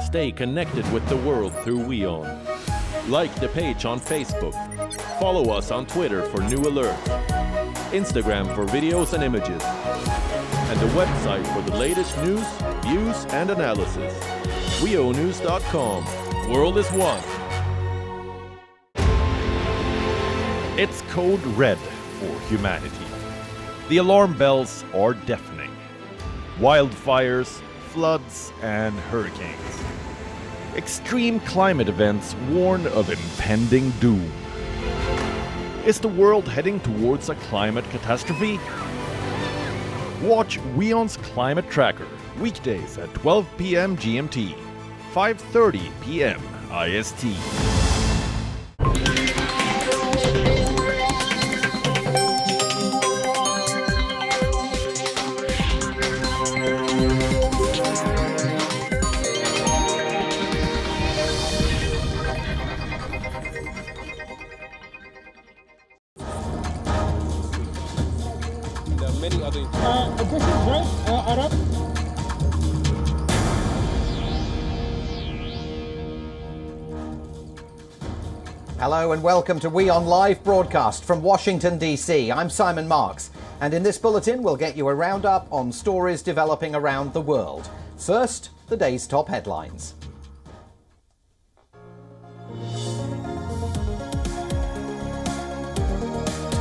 stay connected with the world through WION. Like the page on Facebook. Follow us on Twitter for new alerts. Instagram for videos and images. And the website for the latest news, views and analysis. WIONews.com. World is one. It's code red for humanity. The alarm bells are deafening. Wildfires, floods, and hurricanes. Extreme climate events warn of impending doom. Is the world heading towards a climate catastrophe? Watch WION's Climate Tracker, weekdays at 12 p.m. GMT, 5:30 p.m. IST. This is right, Arab. Hello and welcome to WION Live Broadcast from Washington, D.C. I'm Simon Marks, and in this bulletin we'll get you a roundup on stories developing around the world. First, the day's top headlines.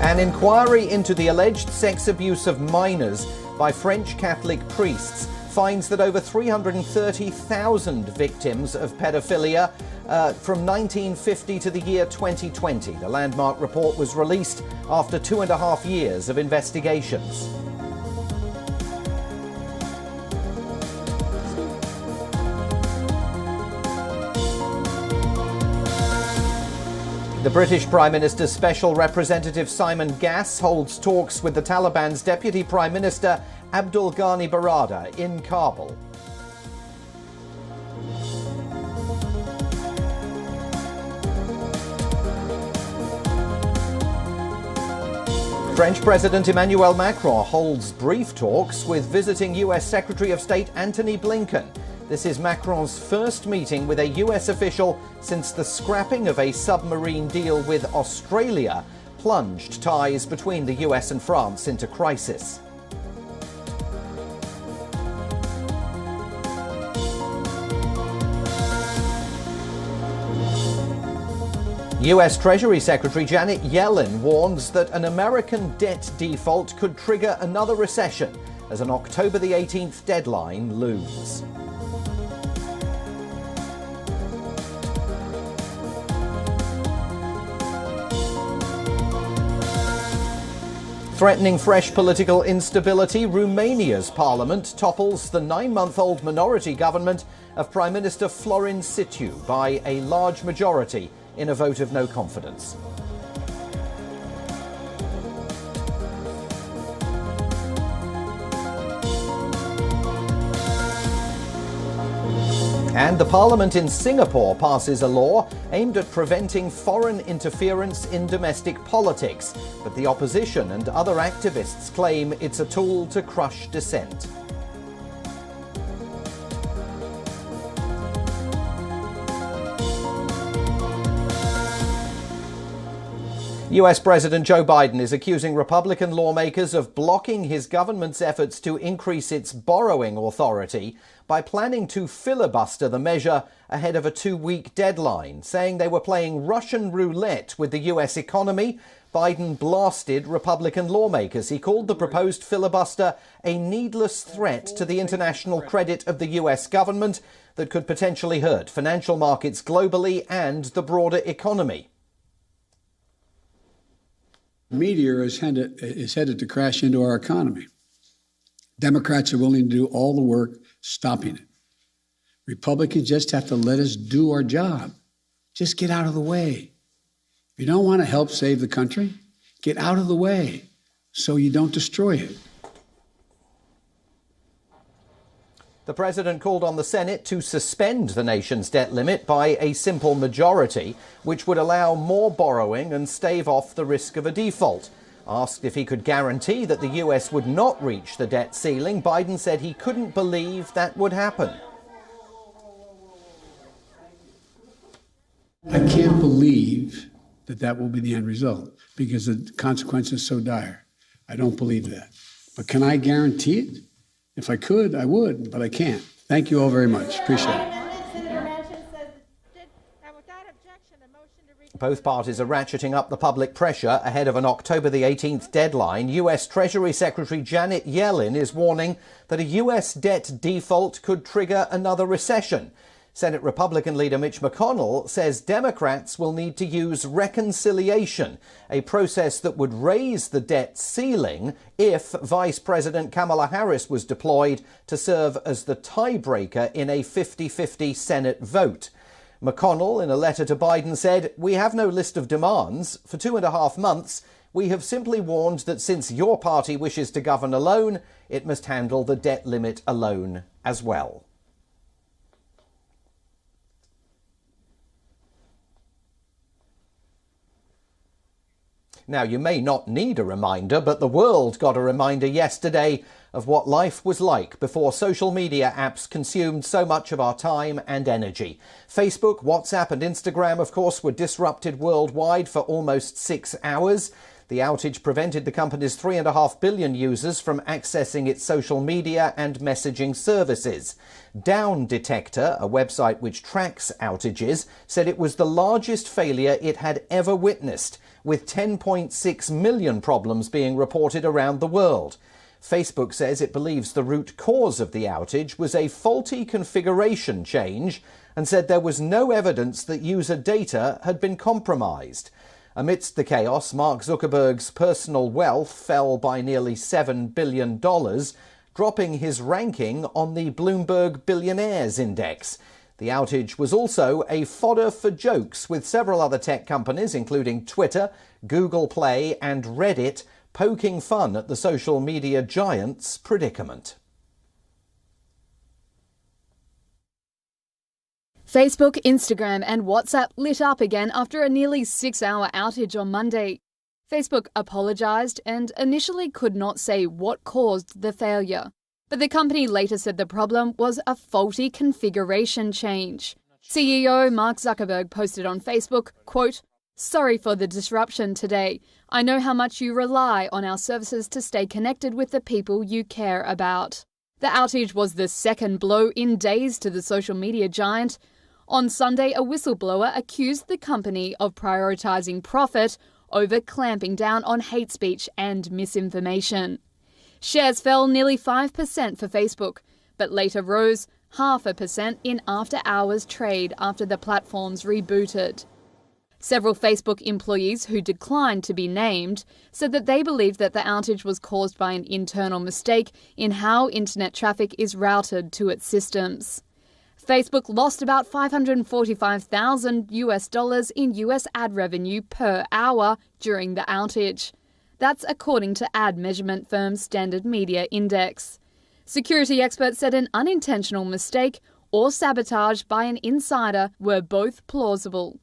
An inquiry into the alleged sex abuse of minors by French Catholic priests finds that over 330,000 victims of pedophilia from 1950 to the year 2020. The landmark report was released after 2.5 years of investigations. The British Prime Minister's Special Representative Simon Gass holds talks with the Taliban's Deputy Prime Minister Abdul Ghani Baradar in Kabul. French President Emmanuel Macron holds brief talks with visiting US Secretary of State Antony Blinken. This is Macron's first meeting with a US official since the scrapping of a submarine deal with Australia plunged ties between the US and France into crisis. US Treasury Secretary Janet Yellen warns that an American debt default could trigger another recession as an October the 18th deadline looms. Threatening fresh political instability, Romania's parliament topples the 9-month-old minority government of Prime Minister Florin Situ by a large majority in a vote of no confidence. And the parliament in Singapore passes a law aimed at preventing foreign interference in domestic politics. But the opposition and other activists claim it's a tool to crush dissent. US President Joe Biden is accusing Republican lawmakers of blocking his government's efforts to increase its borrowing authority by planning to filibuster the measure ahead of a 2-week deadline, saying they were playing Russian roulette with the US economy. Biden blasted Republican lawmakers. He called the proposed filibuster a needless threat to the international credit of the US government that could potentially hurt financial markets globally and the broader economy. Meteor is headed to crash into our economy. Democrats are willing to do all the work stopping it. Republicans just have to let us do our job. Just get out of the way. If you don't want to help save the country, get out of the way so you don't destroy it. The president called on the Senate to suspend the nation's debt limit by a simple majority, which would allow more borrowing and stave off the risk of a default. Asked if he could guarantee that the US would not reach the debt ceiling, Biden said he couldn't believe that would happen. I can't believe that that will be the end result because the consequence is so dire. I don't believe that. But can I guarantee it? If I could, I would, but I can't. Thank you all very much. Appreciate it. Both parties are ratcheting up the public pressure ahead of an October the 18th deadline. US Treasury Secretary Janet Yellen is warning that a US debt default could trigger another recession. Senate Republican leader Mitch McConnell says Democrats will need to use reconciliation, a process that would raise the debt ceiling if Vice President Kamala Harris was deployed to serve as the tiebreaker in a 50-50 Senate vote. McConnell, in a letter to Biden, said, "We have no list of demands. For 2.5 months, we have simply warned that since your party wishes to govern alone, it must handle the debt limit alone as well." Now, you may not need a reminder, but the world got a reminder yesterday of what life was like before social media apps consumed so much of our time and energy. Facebook, WhatsApp and Instagram, of course, were disrupted worldwide for almost 6 hours. The outage prevented the company's 3.5 billion users from accessing its social media and messaging services. Down Detector, a website which tracks outages, said it was the largest failure it had ever witnessed, with 10.6 million problems being reported around the world. Facebook says it believes the root cause of the outage was a faulty configuration change and said there was no evidence that user data had been compromised. Amidst the chaos, Mark Zuckerberg's personal wealth fell by nearly $7 billion, dropping his ranking on the Bloomberg Billionaires Index. The outage was also a fodder for jokes, with several other tech companies, including Twitter, Google Play and Reddit, poking fun at the social media giant's predicament. Facebook, Instagram and WhatsApp lit up again after a nearly 6-hour outage on Monday. Facebook apologised and initially could not say what caused the failure. But the company later said the problem was a faulty configuration change. CEO Mark Zuckerberg posted on Facebook, quote, "Sorry for the disruption today. I know how much you rely on our services to stay connected with the people you care about." The outage was the second blow in days to the social media giant. On Sunday, a whistleblower accused the company of prioritising profit over clamping down on hate speech and misinformation. Shares fell nearly 5% for Facebook, but later rose 0.5% in after-hours trade after the platforms rebooted. Several Facebook employees who declined to be named said that they believe that the outage was caused by an internal mistake in how internet traffic is routed to its systems. Facebook lost about $545,000 in US ad revenue per hour during the outage. That's according to ad measurement firm Standard Media Index. Security experts said an unintentional mistake or sabotage by an insider were both plausible.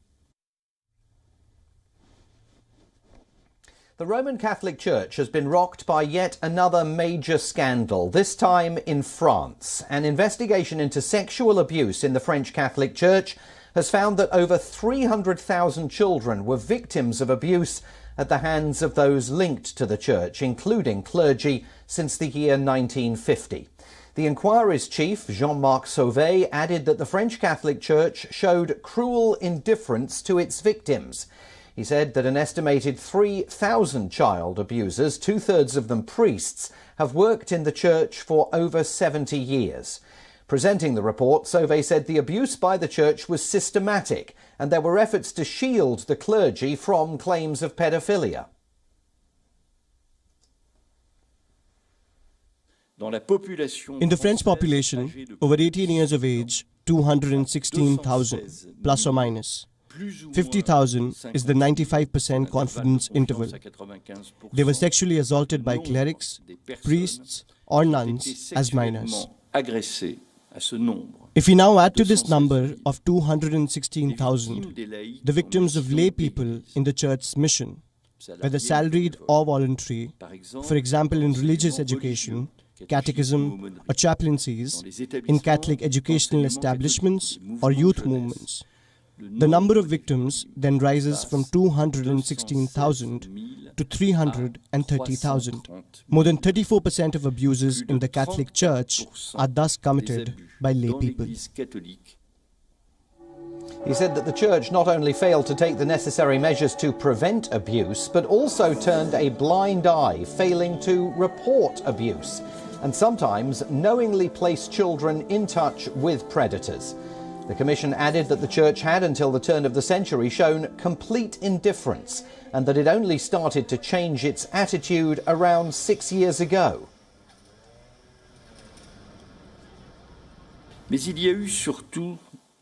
The Roman Catholic Church has been rocked by yet another major scandal, this time in France. An investigation into sexual abuse in the French Catholic Church has found that over 300,000 children were victims of abuse at the hands of those linked to the church, including clergy, since the year 1950. The inquiry's chief, Jean-Marc Sauvé, added that the French Catholic Church showed cruel indifference to its victims. He said that an estimated 3,000 child abusers, 2/3 of them priests, have worked in the church for over 70 years. Presenting the report, Sauvé said the abuse by the church was systematic and there were efforts to shield the clergy from claims of pedophilia. In the French population, over 18 years of age, 216,000, plus or minus. 50,000 is the 95% confidence interval. They were sexually assaulted by clerics, priests, or nuns as minors. If we now add to this number of 216,000 the victims of lay people in the church's mission, whether salaried or voluntary, for example in religious education, catechism or chaplaincies, in Catholic educational establishments or youth movements, The number of victims then rises from 216,000 to 330,000. More than 34% of abuses in the Catholic Church are thus committed by lay people. He said that the Church not only failed to take the necessary measures to prevent abuse, but also turned a blind eye, failing to report abuse, and sometimes knowingly placed children in touch with predators. The Commission added that the Church had, until the turn of the century, shown complete indifference, and that it only started to change its attitude around 6 years ago.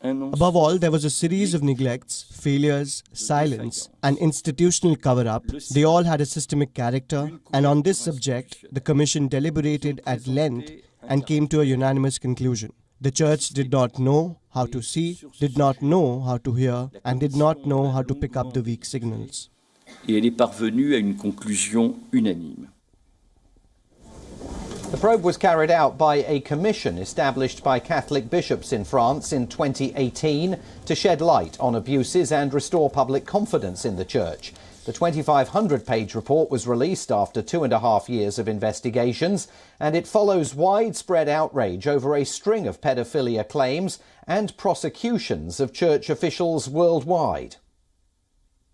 Above all, there was a series of neglects, failures, silence, and institutional cover-up. They all had a systemic character, and on this subject, the Commission deliberated at length and came to a unanimous conclusion. The Church did not know how to see, did not know how to hear, and did not know how to pick up the weak signals. Et elle est parvenue à une conclusion unanime. The probe was carried out by a commission established by Catholic bishops in France in 2018 to shed light on abuses and restore public confidence in the Church. The 2,500-page report was released after 2.5 years of investigations, and it follows widespread outrage over a string of paedophilia claims and prosecutions of Church officials worldwide.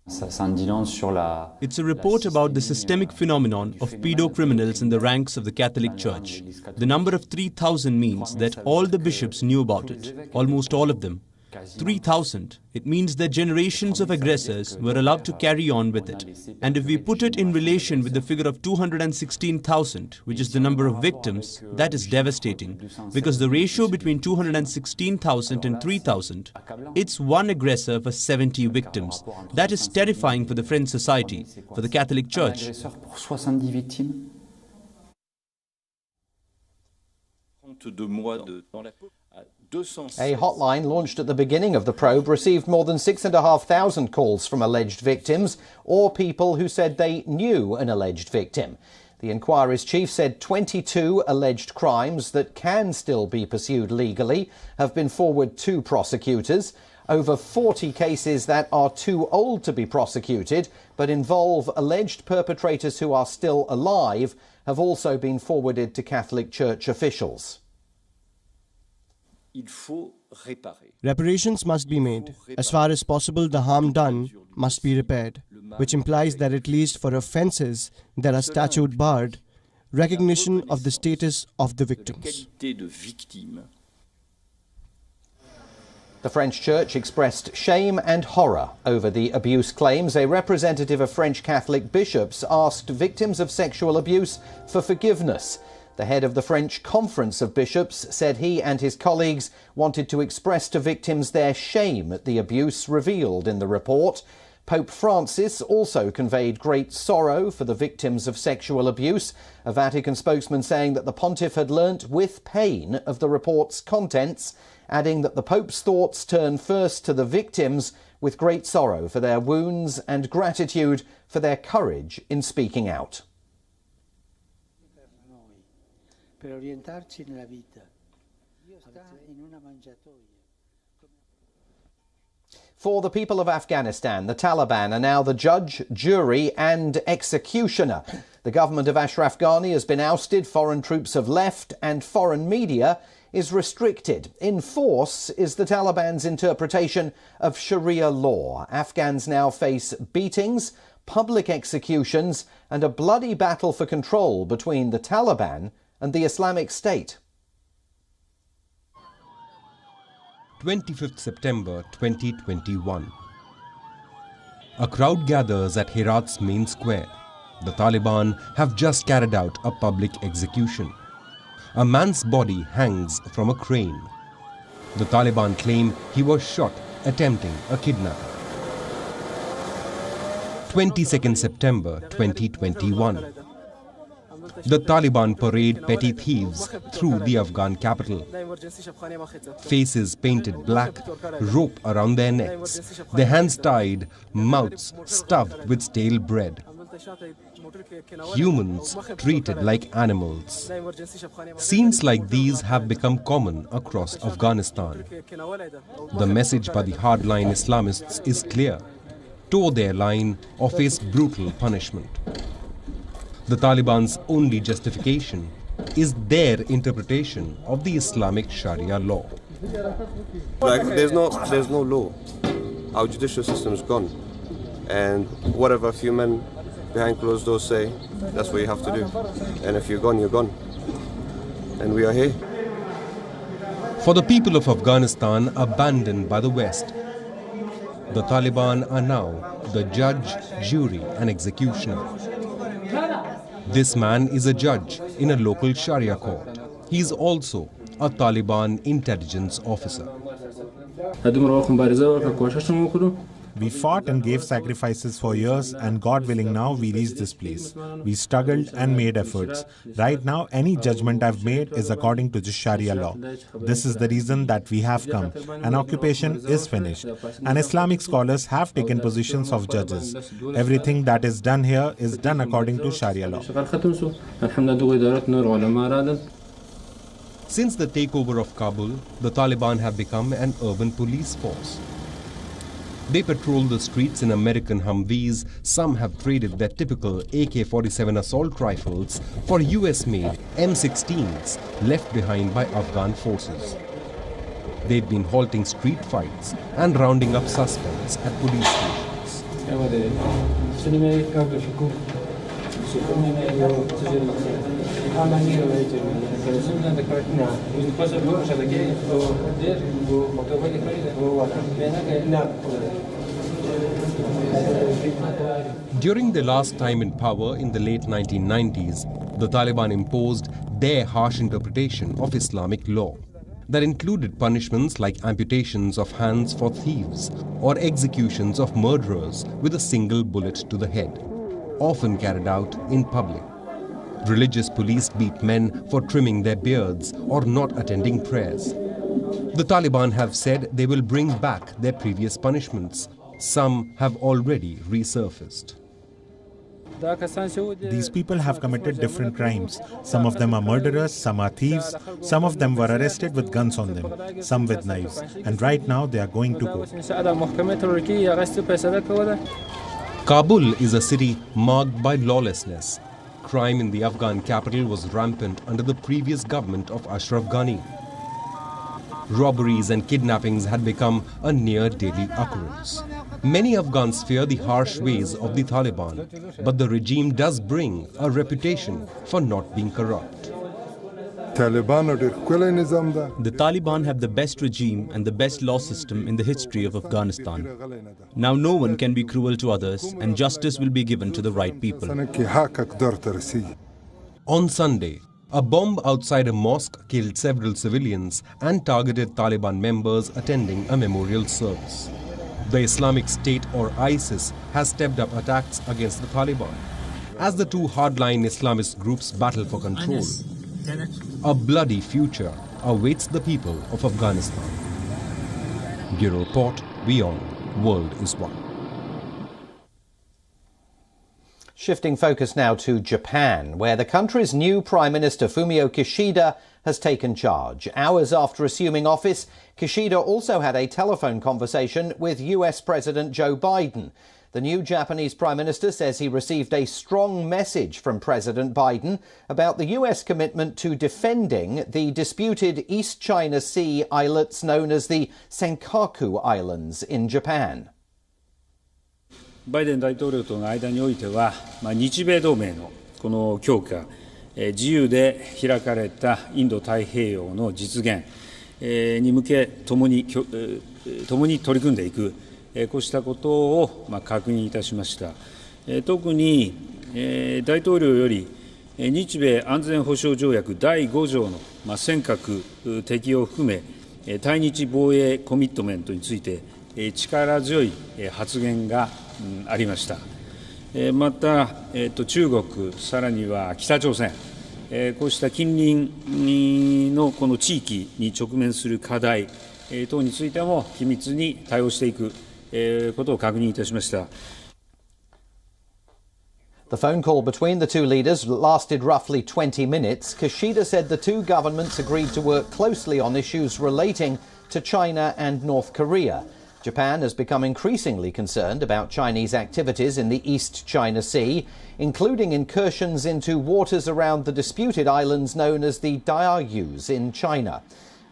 It's a report about the systemic phenomenon of pedocriminals in the ranks of the Catholic Church. The number of 3,000 means that all the bishops knew about it, almost all of them. 3,000. It means that generations of aggressors were allowed to carry on with it. And if we put it in relation with the figure of 216,000, which is the number of victims, that is devastating. Because the ratio between 216,000 and 3,000, it's one aggressor for 70 victims. That is terrifying for the French society, for the Catholic Church. A hotline launched at the beginning of the probe received more than 6,500 calls from alleged victims or people who said they knew an alleged victim. The inquiry's chief said 22 alleged crimes that can still be pursued legally have been forwarded to prosecutors. Over 40 cases that are too old to be prosecuted but involve alleged perpetrators who are still alive have also been forwarded to Catholic Church officials. Reparations must be made. As far as possible, the harm done must be repaired, which implies that at least for offences that are statute barred, recognition of the status of the victims. The French Church expressed shame and horror over the abuse claims. A representative of French Catholic bishops asked victims of sexual abuse for forgiveness. The head of the French Conference of Bishops said he and his colleagues wanted to express to victims their shame at the abuse revealed in the report. Pope Francis also conveyed great sorrow for the victims of sexual abuse, a Vatican spokesman saying that the pontiff had learnt with pain of the report's contents, adding that the Pope's thoughts turn first to the victims with great sorrow for their wounds and gratitude for their courage in speaking out. For the people of Afghanistan, the Taliban are now the judge, jury and executioner. The government of Ashraf Ghani has been ousted, foreign troops have left and foreign media is restricted. In force is the Taliban's interpretation of Sharia law. Afghans now face beatings, public executions and a bloody battle for control between the Taliban and the Islamic State. 25th September 2021. A crowd gathers at Herat's main square. The Taliban have just carried out a public execution. A man's body hangs from a crane. The Taliban claim he was shot attempting a kidnapping. 22nd September 2021. The Taliban parade petty thieves through the Afghan capital. Faces painted black, rope around their necks, their hands tied, mouths stuffed with stale bread. Humans treated like animals. Scenes like these have become common across Afghanistan. The message by the hardline Islamists is clear: toe their line or face brutal punishment. The Taliban's only justification is their interpretation of the Islamic Sharia law. Like, there's no law. Our judicial system is gone, and whatever a few men behind closed doors say, that's what you have to do. And if you're gone, you're gone. And we are here. For the people of Afghanistan abandoned by the West, the Taliban are now the judge, jury and executioner. This man is a judge in a local Sharia court. He is also a Taliban intelligence officer. We fought and gave sacrifices for years, and God willing now we reach this place. We struggled and made efforts. Right now any judgment I've made is according to the Sharia law. This is the reason that we have come. An occupation is finished, and Islamic scholars have taken positions of judges. Everything that is done here is done according to Sharia law. Since the takeover of Kabul, the Taliban have become an urban police force. They patrol the streets in American Humvees. Some have traded their typical AK-47 assault rifles for US-made M16s left behind by Afghan forces. They've been halting street fights and rounding up suspects at police stations. During their last time in power in the late 1990s, the Taliban imposed their harsh interpretation of Islamic law that included punishments like amputations of hands for thieves or executions of murderers with a single bullet to the head, often carried out in public. Religious police beat men for trimming their beards or not attending prayers. The Taliban have said they will bring back their previous punishments. Some have already resurfaced. These people have committed different crimes. Some of them are murderers, some are thieves, some of them were arrested with guns on them, some with knives, and right now they are going to go. Kabul is a city marked by lawlessness. Crime in the Afghan capital was rampant under the previous government of Ashraf Ghani. Robberies and kidnappings had become a near daily occurrence. Many Afghans fear the harsh ways of the Taliban, but the regime does bring a reputation for not being corrupt. The Taliban have the best regime and the best law system in the history of Afghanistan. Now no one can be cruel to others, and justice will be given to the right people. On Sunday, a bomb outside a mosque killed several civilians and targeted Taliban members attending a memorial service. The Islamic State or ISIS has stepped up attacks against the Taliban. As the two hardline Islamist groups battle for control, a bloody future awaits the people of Afghanistan. Bureau Report, WION, World is One. Shifting focus now to Japan, where the country's new Prime Minister Fumio Kishida has taken charge. Hours after assuming office, Kishida also had a telephone conversation with US President Joe Biden. The new Japanese Prime Minister says he received a strong message from President Biden about the US commitment to defending the disputed East China Sea islets known as the Senkaku Islands in Japan. バイデン大統領との間においては、日米同盟のこの強化、自由で開かれたインド太平洋の実現に向け共に取り組んでいく、こうしたことを確認いたしました。特に大統領より日米安全保障条約第5条の尖閣適用を含め対日防衛コミットメントについて力強い発言がありました。また、中国、さらには北朝鮮、こうした近隣のこの地域に直面する課題等についても緊密に対応していくことを確認いたしました。The phone call between the two leaders lasted roughly 20 minutes. Kishida said the two governments agreed to work closely on issues relating to China and North Korea. Japan has become increasingly concerned about Chinese activities in the East China Sea, including incursions into waters around the disputed islands known as the Diaoyus in China.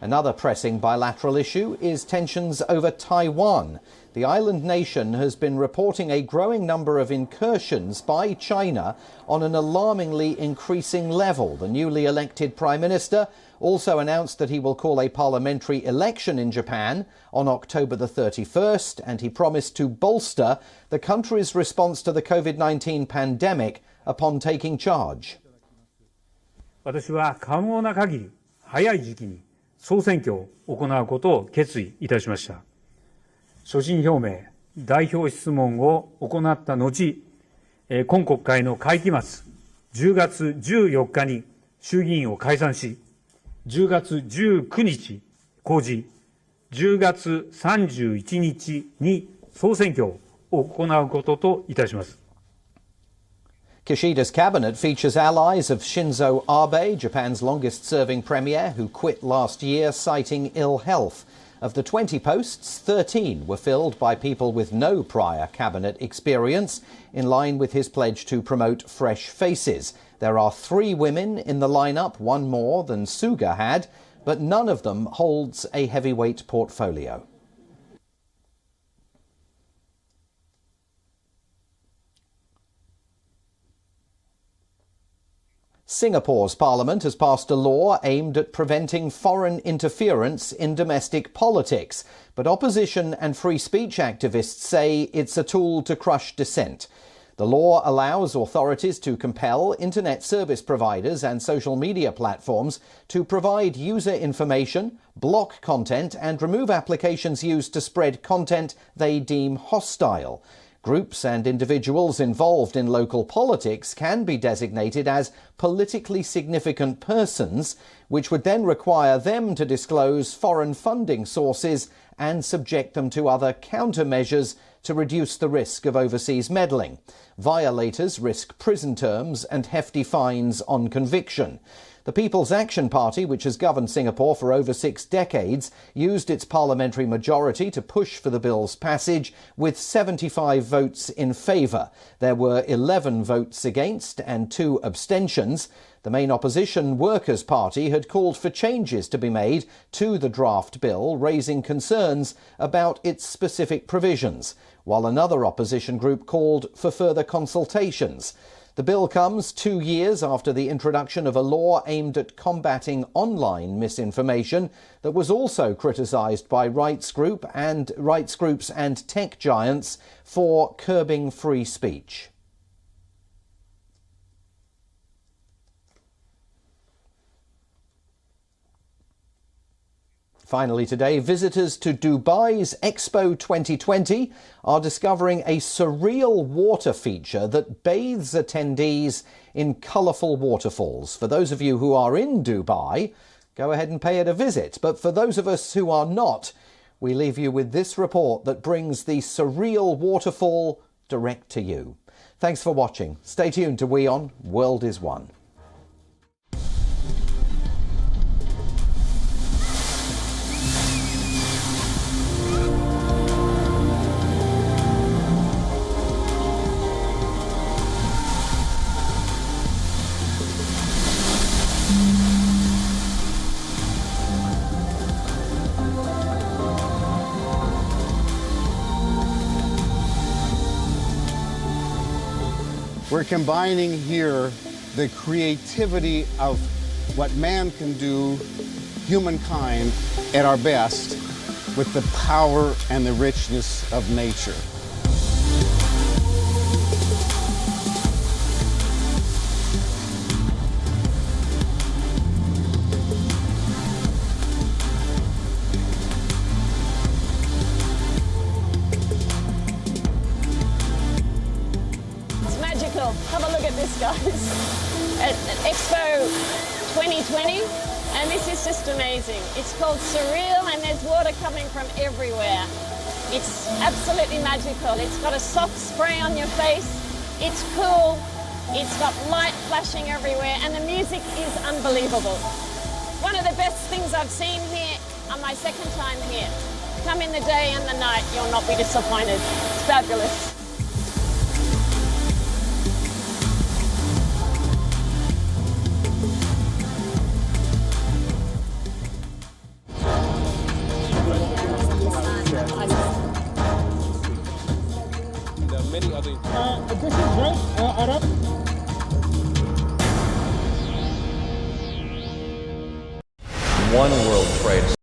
Another pressing bilateral issue is tensions over Taiwan. The island nation has been reporting a growing number of incursions by China on an alarmingly increasing level. The newly elected Prime Minister also announced that he will call a parliamentary election in Japan on October the 31st, and he promised to bolster the country's response to the COVID-19 pandemic upon taking charge. 私は可能な限り早い時期に総選挙を行うことを決意いたしました。所信表明、代表質問を行った後、今国会の会期末、10月14日に衆議院を解散し、10月19日公示、10月31日に総選挙を行うことといたします。Kishida's cabinet features allies of Shinzo Abe, Japan's longest-serving premier, who quit last year citing ill health. Of the 20 posts, 13 were filled by people with no prior cabinet experience, in line with his pledge to promote fresh faces. There are 3 women in the lineup, one more than Suga had, but none of them holds a heavyweight portfolio. Singapore's parliament has passed a law aimed at preventing foreign interference in domestic politics, but opposition and free speech activists say it's a tool to crush dissent. The law allows authorities to compel internet service providers and social media platforms to provide user information, block content, and remove applications used to spread content they deem hostile. Groups and individuals involved in local politics can be designated as politically significant persons, which would then require them to disclose foreign funding sources and subject them to other countermeasures to reduce the risk of overseas meddling. Violators risk prison terms and hefty fines on conviction. The People's Action Party, which has governed Singapore for over 6 decades, used its parliamentary majority to push for the bill's passage with 75 votes in favour. There were 11 votes against and 2 abstentions. The main opposition Workers' Party had called for changes to be made to the draft bill, raising concerns about its specific provisions, while another opposition group called for further consultations. The bill comes 2 years after the introduction of a law aimed at combating online misinformation that was also criticised by rights groups and tech giants for curbing free speech. Finally today, visitors to Dubai's Expo 2020 are discovering a surreal water feature that bathes attendees in colourful waterfalls. For those of you who are in Dubai, go ahead and pay it a visit. But for those of us who are not, we leave you with this report that brings the surreal waterfall direct to you. Thanks for watching. Stay tuned to WION World is One. We're combining here the creativity of what man can do, humankind, at our best, with the power and the richness of nature. Have a look at this, guys. At Expo 2020, and this is just amazing. It's called Surreal, and there's water coming from everywhere. It's absolutely magical. It's got a soft spray on your face. It's cool. It's got light flashing everywhere and the music is unbelievable. One of the best things I've seen here on my second time here. Come in the day and the night, you'll not be disappointed. It's fabulous. There are many other... this is right, Arab. One World Trade